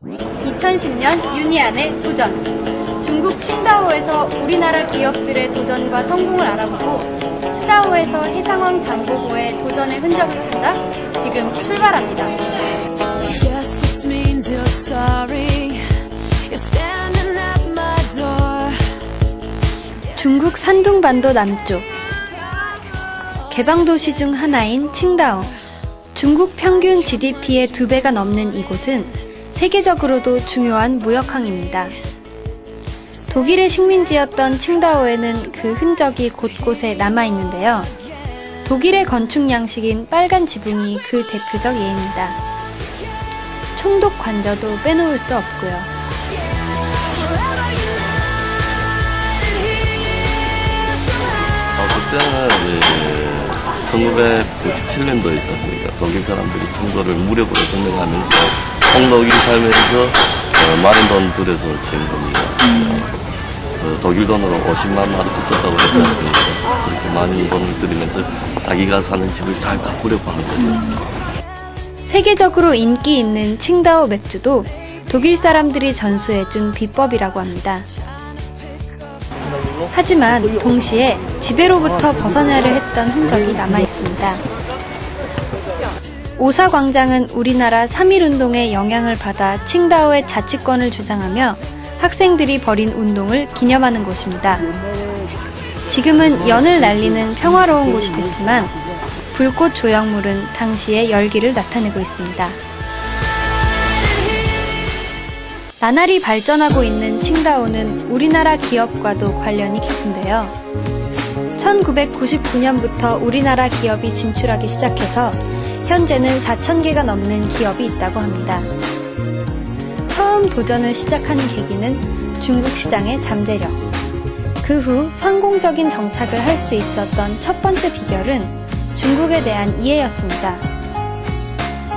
2010년 유니안의 도전. 중국 칭다오에서 우리나라 기업들의 도전과 성공을 알아보고 스다오에서 해상왕 장보고의 도전의 흔적을 찾아 지금 출발합니다. 중국 산둥반도 남쪽 개방도시 중 하나인 칭다오. 중국 평균 GDP의 2배가 넘는 이곳은 세계적으로도 중요한 무역항입니다. 독일의 식민지였던 칭다오에는 그 흔적이 곳곳에 남아있는데요. 독일의 건축 양식인 빨간 지붕이 그 대표적 예입니다. 총독 관저도 빼놓을 수 없고요. 그때는 1997년도에 있었습니다. 독일 사람들이 청도를 무력으로 점령하면서 홍독일 삶에서 많은 돈 들여서 지은 겁니다. 독일 돈으로 50만 마르크 썼다고 했지 않습니까? 그렇게 많은 돈을 들이면서 자기가 사는 집을 잘 가꾸려고 하는 거죠. 세계적으로 인기 있는 칭다오 맥주도 독일 사람들이 전수해준 비법이라고 합니다. 하지만 동시에 지배로부터 벗어나려 했던 흔적이 남아있습니다. 오사광장은 우리나라 3.1운동의 영향을 받아 칭다오의 자치권을 주장하며 학생들이 벌인 운동을 기념하는 곳입니다. 지금은 연을 날리는 평화로운 곳이 됐지만 불꽃 조형물은 당시의 열기를 나타내고 있습니다. 나날이 발전하고 있는 칭다오는 우리나라 기업과도 관련이 깊은데요. 1999년부터 우리나라 기업이 진출하기 시작해서 현재는 4,000개가 넘는 기업이 있다고 합니다. 처음 도전을 시작하는 계기는 중국 시장의 잠재력. 그 후 성공적인 정착을 할 수 있었던 첫 번째 비결은 중국에 대한 이해였습니다.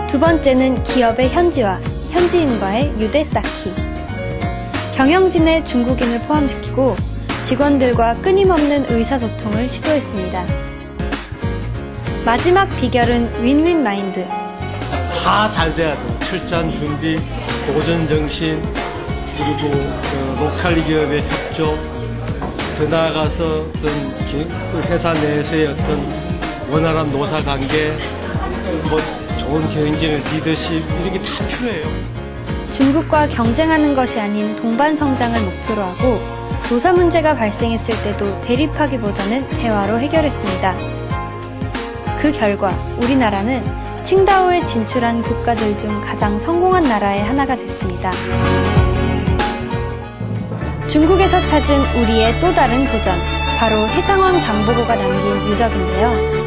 두 번째는 기업의 현지화, 현지인과의 유대 쌓기. 경영진에 중국인을 포함시키고 직원들과 끊임없는 의사소통을 시도했습니다. 마지막 비결은 윈윈 마인드. 다 잘 돼야 돼. 철저한 준비, 도전 정신, 그리고 로컬 기업의 협조, 더 나아가서 어떤 회사 내에서의 어떤 원활한 노사 관계, 좋은 경영진의 리더십, 이런 게 다 필요해요. 중국과 경쟁하는 것이 아닌 동반 성장을 목표로 하고 노사 문제가 발생했을 때도 대립하기보다는 대화로 해결했습니다. 그 결과 우리나라는 칭다오에 진출한 국가들 중 가장 성공한 나라의 하나가 됐습니다. 중국에서 찾은 우리의 또 다른 도전, 바로 해상왕 장보고가 남긴 유적인데요.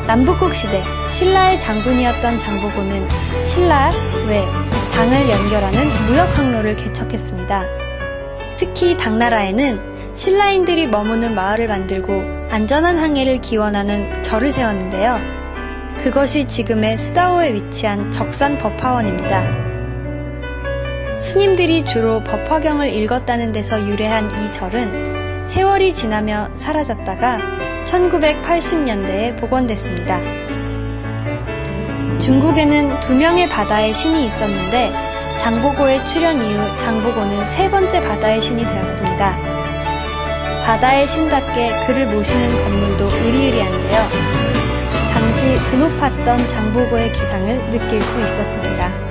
남북국 시대 신라의 장군이었던 장보고는 신라 외 당을 연결하는 무역 항로를 개척했습니다. 특히 당나라에는 신라인들이 머무는 마을을 만들고 안전한 항해를 기원하는 절을 세웠는데요. 그것이 지금의 스다오에 위치한 적산 법화원입니다. 스님들이 주로 법화경을 읽었다는 데서 유래한 이 절은 세월이 지나며 사라졌다가 1980년대에 복원됐습니다. 중국에는 2명의 바다의 신이 있었는데 장보고의 출현 이후 장보고는 3번째 바다의 신이 되었습니다. 바다의 신답게 그를 모시는 건물도 으리으리한데요. 당시 드높았던 장보고의 기상을 느낄 수 있었습니다.